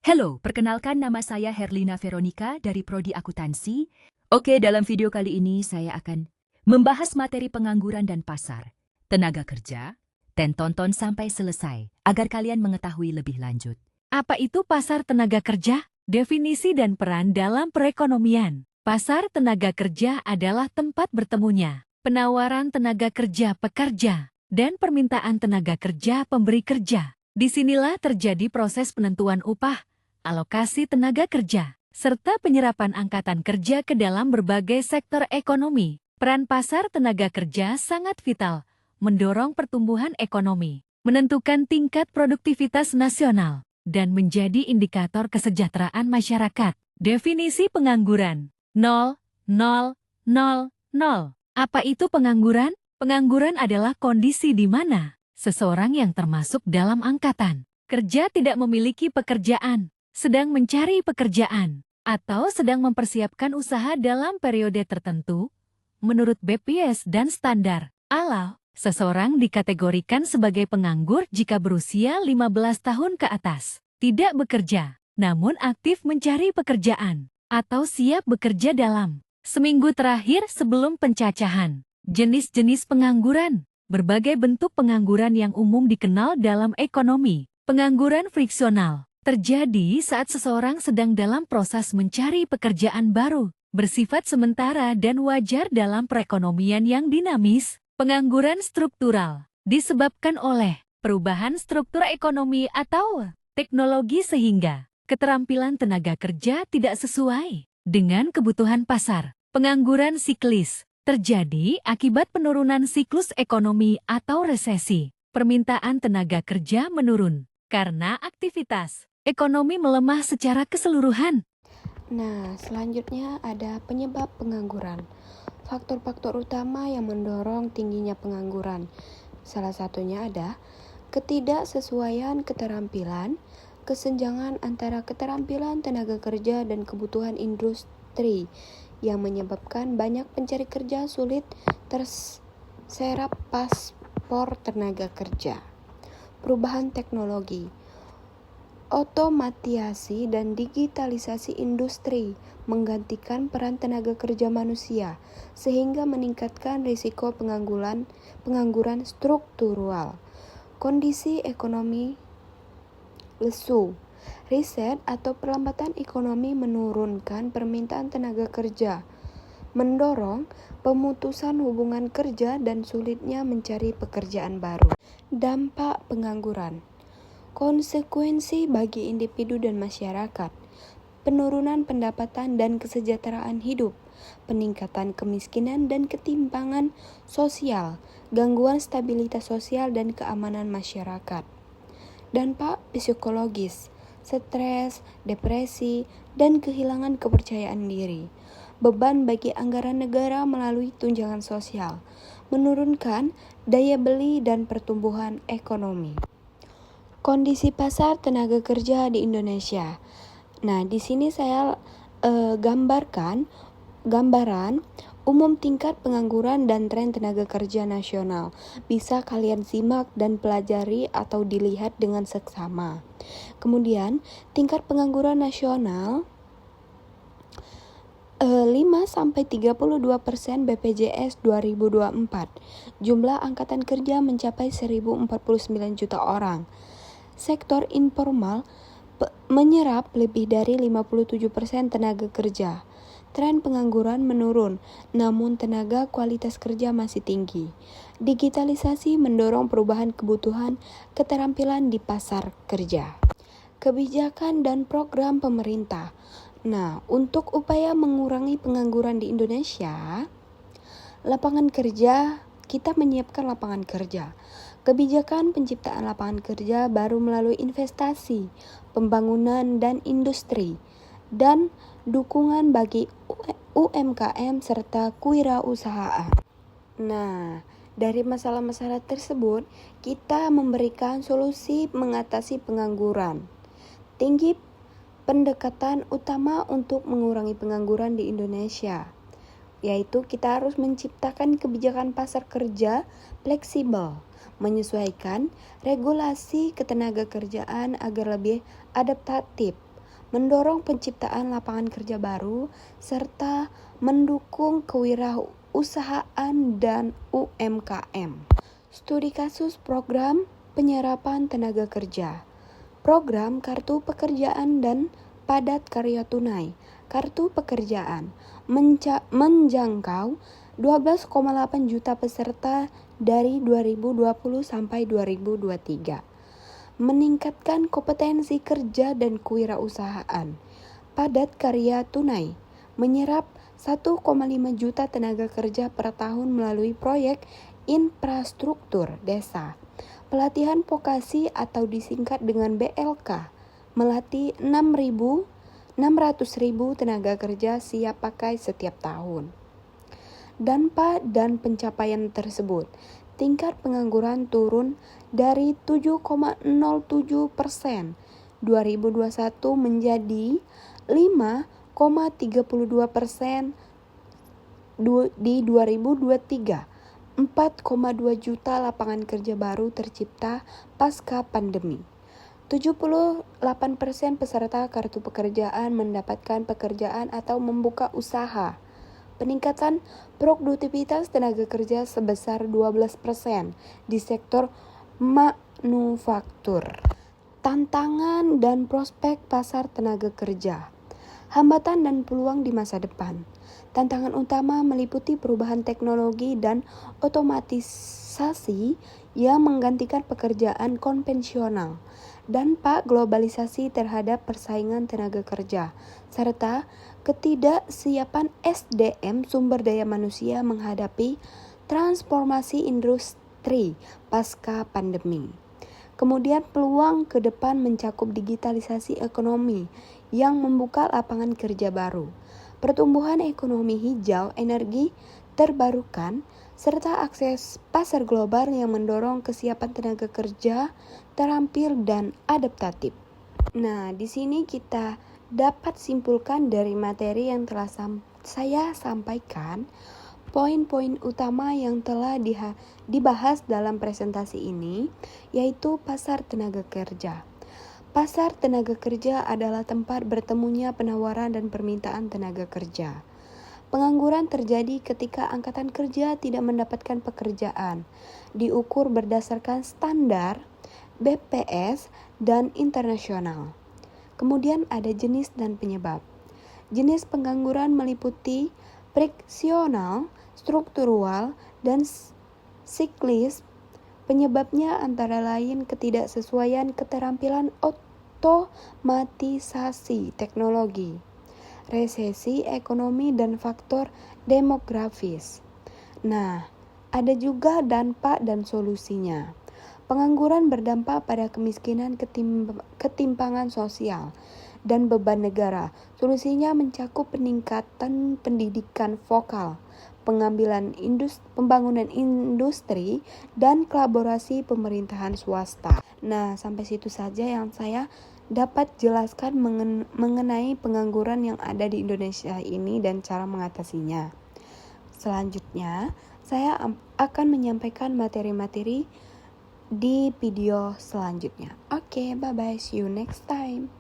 Halo, perkenalkan nama saya Herlina Veronica dari Prodi Akuntansi. Oke, dalam video kali ini saya akan membahas materi pengangguran dan pasar tenaga kerja, dan tonton sampai selesai agar kalian mengetahui lebih lanjut. Apa itu pasar tenaga kerja? Definisi dan peran dalam perekonomian. Pasar tenaga kerja adalah tempat bertemunya penawaran tenaga kerja pekerja dan permintaan tenaga kerja pemberi kerja. Disinilah terjadi proses penentuan upah, alokasi tenaga kerja, serta penyerapan angkatan kerja ke dalam berbagai sektor ekonomi. Peran pasar tenaga kerja sangat vital, mendorong pertumbuhan ekonomi, menentukan tingkat produktivitas nasional, dan menjadi indikator kesejahteraan masyarakat. Definisi pengangguran. 0, 0, 0, 0. Apa itu pengangguran? Pengangguran adalah kondisi di mana seseorang yang termasuk dalam angkatan kerja tidak memiliki pekerjaan, sedang mencari pekerjaan, atau sedang mempersiapkan usaha dalam periode tertentu. Menurut BPS dan standar ALAW, seseorang dikategorikan sebagai penganggur jika berusia 15 tahun ke atas, tidak bekerja, namun aktif mencari pekerjaan, atau siap bekerja dalam seminggu terakhir sebelum pencacahan. Jenis-jenis pengangguran. Berbagai bentuk pengangguran yang umum dikenal dalam ekonomi. Pengangguran friksional terjadi saat seseorang sedang dalam proses mencari pekerjaan baru, bersifat sementara dan wajar dalam perekonomian yang dinamis. Pengangguran struktural disebabkan oleh perubahan struktur ekonomi atau teknologi sehingga keterampilan tenaga kerja tidak sesuai dengan kebutuhan pasar. Pengangguran siklis terjadi akibat penurunan siklus ekonomi atau resesi. Permintaan tenaga kerja menurun karena aktivitas ekonomi melemah secara keseluruhan. Nah, selanjutnya ada penyebab pengangguran. Faktor-faktor utama yang mendorong tingginya pengangguran. Salah satunya ada ketidaksesuaian keterampilan, kesenjangan antara keterampilan tenaga kerja dan kebutuhan industri yang menyebabkan banyak pencari kerja sulit terserap paspor tenaga kerja. Perubahan teknologi. Otomatisasi dan digitalisasi industri menggantikan peran tenaga kerja manusia, sehingga meningkatkan risiko pengangguran struktural. Kondisi ekonomi lesu. Riset atau perlambatan ekonomi menurunkan permintaan tenaga kerja, mendorong pemutusan hubungan kerja dan sulitnya mencari pekerjaan baru. Dampak pengangguran. Konsekuensi bagi individu dan masyarakat, penurunan pendapatan dan kesejahteraan hidup, peningkatan kemiskinan dan ketimpangan sosial, gangguan stabilitas sosial dan keamanan masyarakat. Dampak psikologis, stres, depresi, dan kehilangan kepercayaan diri. Beban bagi anggaran negara melalui tunjangan sosial, menurunkan daya beli dan pertumbuhan ekonomi. Kondisi pasar tenaga kerja di Indonesia. Nah, di sini saya gambaran umum tingkat pengangguran dan tren tenaga kerja nasional. Bisa kalian simak dan pelajari atau dilihat dengan seksama. Kemudian, tingkat pengangguran nasional 5-32% BPJS 2024. Jumlah angkatan kerja mencapai 1.049 juta orang. Sektor informal menyerap lebih dari 57% tenaga kerja. Tren pengangguran menurun, namun tenaga kualitas kerja masih tinggi. Digitalisasi mendorong perubahan kebutuhan keterampilan di pasar kerja. Kebijakan dan program pemerintah. Nah, untuk upaya mengurangi pengangguran di Indonesia, kita menyiapkan lapangan kerja. Kebijakan penciptaan lapangan kerja baru melalui investasi, pembangunan dan industri, dan dukungan bagi UMKM serta kewirausahaan. Nah, dari masalah-masalah tersebut, kita memberikan solusi mengatasi pengangguran. Tinggi pendekatan utama untuk mengurangi pengangguran di Indonesia, yaitu kita harus menciptakan kebijakan pasar kerja fleksibel, menyesuaikan regulasi ketenaga kerjaan agar lebih adaptatif, mendorong penciptaan lapangan kerja baru, serta mendukung kewirausahaan dan UMKM. Studi kasus program penyerapan tenaga kerja. Program Kartu Pekerjaan dan Padat Karya Tunai. Kartu Pekerjaan menjangkau 12,8 juta peserta dari 2020 sampai 2023. Meningkatkan kompetensi kerja dan kewirausahaan. Padat Karya Tunai menyerap 1,5 juta tenaga kerja per tahun melalui proyek infrastruktur desa. Pelatihan vokasi atau disingkat dengan BLK melatih 600.000 tenaga kerja siap pakai setiap tahun. Dampak dan pencapaian tersebut, tingkat pengangguran turun dari 7,07% 2021 menjadi 5,32% di 2023. 4,2 juta lapangan kerja baru tercipta pasca pandemi. 78% peserta kartu pekerjaan mendapatkan pekerjaan atau membuka usaha. Peningkatan produktivitas tenaga kerja sebesar 12% di sektor manufaktur. Tantangan dan prospek pasar tenaga kerja. Hambatan dan peluang di masa depan. Tantangan utama meliputi perubahan teknologi dan otomatisasi yang menggantikan pekerjaan konvensional, dampak globalisasi terhadap persaingan tenaga kerja, serta ketidaksiapan SDM sumber daya manusia menghadapi transformasi industri pasca pandemi. Kemudian peluang ke depan mencakup digitalisasi ekonomi yang membuka lapangan kerja baru, pertumbuhan ekonomi hijau, energi terbarukan, serta akses pasar global yang mendorong kesiapan tenaga kerja terampil dan adaptatif. Nah, di sini kita dapat simpulkan dari materi yang telah saya sampaikan, poin-poin utama yang telah dibahas dalam presentasi ini, yaitu pasar tenaga kerja. Pasar tenaga kerja adalah tempat bertemunya penawaran dan permintaan tenaga kerja. Pengangguran terjadi ketika angkatan kerja tidak mendapatkan pekerjaan, diukur berdasarkan standar BPS dan internasional. Kemudian ada jenis dan penyebab. Jenis pengangguran meliputi friksional, struktural, dan siklis. Penyebabnya antara lain ketidaksesuaian keterampilan otomatisasi teknologi, resesi ekonomi, dan faktor demografis. Nah, ada juga dampak dan solusinya. Pengangguran berdampak pada kemiskinan, ketimpangan sosial, dan beban negara. Solusinya mencakup peningkatan pendidikan vokal, pembangunan industri, dan kolaborasi pemerintahan swasta. Nah, sampai situ saja yang saya dapat jelaskan mengenai pengangguran yang ada di Indonesia ini dan cara mengatasinya. Selanjutnya, saya akan menyampaikan materi-materi di video selanjutnya. Oke, bye-bye. See you next time.